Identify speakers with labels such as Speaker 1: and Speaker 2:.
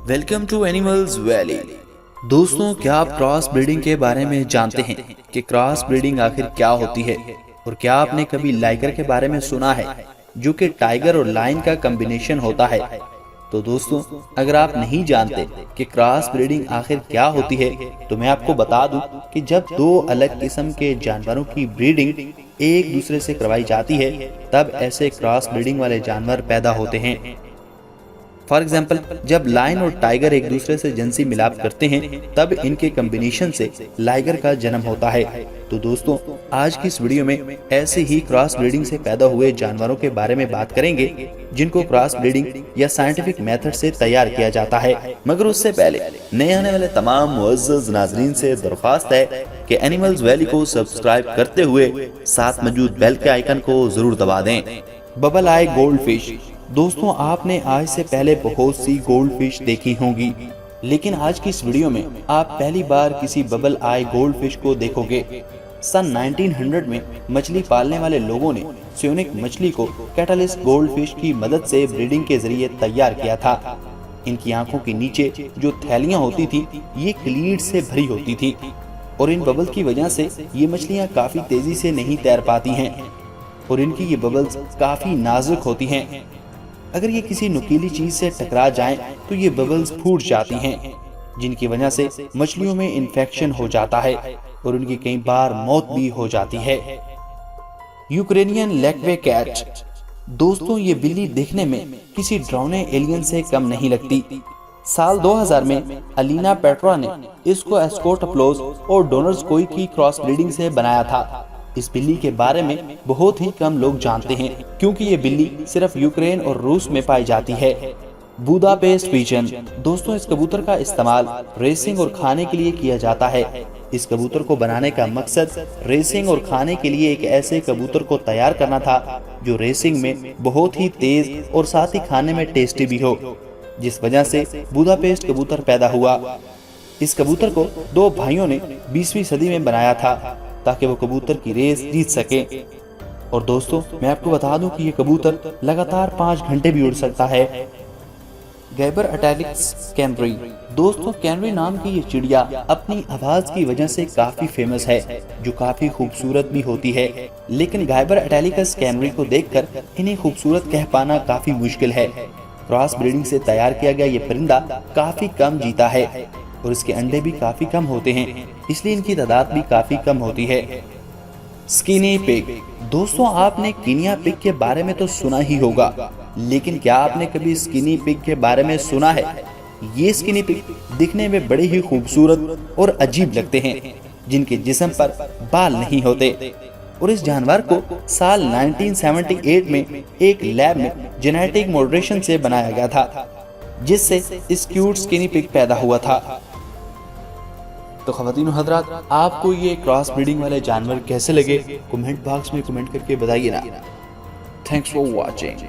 Speaker 1: Welcome to animals valley. दोस्तों, क्या आप क्रॉस ब्रीडिंग के बारे में जानते हैं कि क्रॉस ब्रीडिंग आखिर क्या होती है? और क्या आपने कभी लाइगर के बारे में सुना है, जो कि टाइगर और लायन का कॉम्बिनेशन होता है? तो दोस्तों, अगर आप नहीं जानते कि क्रॉस ब्रीडिंग आखिर क्या होती है, तो मैं आपको बता दूं कि जब दो अलग किस्म के जानवरों की ब्रीडिंग एक दूसरे से करवाई जाती है, तब ऐसे क्रॉस ब्रीडिंग वाले जानवर पैदा होते हैं। फॉर एग्जाम्पल, जब लायन और टाइगर एक दूसरे से जिनसी मिलाप करते हैं, तब इनके कॉम्बिनेशन से लाइगर का जन्म होता है। तो दोस्तों, आज की इस वीडियो में ऐसे ही क्रॉस ब्रीडिंग से पैदा हुए जानवरों के बारे में बात करेंगे, जिनको क्रॉस ब्रीडिंग या साइंटिफिक मेथड से तैयार किया जाता है। मगर उससे पहले नए आने वाले तमाम मुअज़्ज़ज़ नाज़रीन से दरख्वास्त है कि एनिमल्स वैली को सब्सक्राइब करते हुए साथ मौजूद बेल के आइकन को जरूर दबा दें। बबल आई गोल्ड फिश। दोस्तों, आपने आज से पहले बहुत सी गोल्ड फिश देखी होंगी, लेकिन आज की इस वीडियो में आप पहली बार किसी बबल आई गोल्ड फिश को देखोगे। सन 1900 में मछली पालने वाले लोगों ने स्योनिक मछली को कैटलिस्ट गोल्ड फिश की मदद से ब्रीडिंग के जरिए तैयार किया था। इनकी आंखों के नीचे जो थैलियां होती थी, ये क्लीड से भरी होती थी, और इन बबल की वजह से ये मछलियां काफी तेजी से नहीं तैर पाती हैं, और इनकी ये बबल्स काफी नाजुक होती हैं। अगर ये किसी नुकीली चीज से टकरा जाएं, तो ये बबल्स फूट जाती हैं, जिनकी वजह से मछलियों में इन्फेक्शन हो जाता है और उनकी कई बार मौत भी हो जाती है। Ukrainian Levkoy cat. दोस्तों, ये बिल्ली देखने में किसी ड्रोने एलियन से कम नहीं लगती। साल 2000 में अलीना पेट्रा ने इसको एस्कोट अप्लोज और डोनर्स कोई की क्रॉस ब्रीडिंग से बनाया था। इस बिल्ली के बारे में बहुत ही कम लोग जानते हैं, क्योंकि ये बिल्ली सिर्फ यूक्रेन और रूस में पाई जाती है। Budapest pigeon. दोस्तों, इस कबूतर का इस्तेमाल रेसिंग और खाने के लिए किया जाता है। इस कबूतर को बनाने का मकसद रेसिंग और खाने के लिए एक ऐसे कबूतर को तैयार करना था, जो रेसिंग में बहुत ही तेज और साथ ही खाने में टेस्टी भी हो, जिस वजह से बुदापेस्ट कबूतर पैदा हुआ। इस कबूतर को दो भाइयों ने 20वीं सदी में बनाया था, ताकि वो कबूतर की रेस जीत सके। और दोस्तों, मैं आपको बता दूं कि ये कबूतर लगातार 5 घंटे भी उड़ सकता है। गैबर अटैलिक्स कैनरी। दोस्तों, कैनरी नाम की ये चिड़िया अपनी आवाज की वजह से काफी फेमस है, जो काफी खूबसूरत भी होती है। लेकिन गैबर अटैलिकस कैनरी को देखकर इन्हें खूबसूरत कह पाना काफी मुश्किल है। क्रॉस ब्रीडिंग से तैयार किया गया ये परिंदा काफी कम जीता है, और इसके अंडे भी काफी कम होते हैं, इसलिए इनकी तादाद भी काफी कम होती है। Skinny pig. दोस्तों, आपने कीनिया पिग के बारे में तो सुना ही होगा, लेकिन क्या आपने कभी स्किनी पिग के बारे में सुना है? ये स्किनी पिग दिखने में बड़े ही खूबसूरत और अजीब लगते हैं, जिनके जिस्म पर बाल नहीं होते, और इस जानवर को साल 1978 में एक लैब में जेनेटिक मॉडरेशन से बनाया गया था, जिससे इस क्यूट स्किनी पिग पैदा हुआ था। तो ख़वातीन और हज़रात, आपको ये क्रॉस ब्रीडिंग वाले जानवर कैसे लगे, कमेंट बॉक्स में कमेंट करके बताइए ना। Thanks for watching.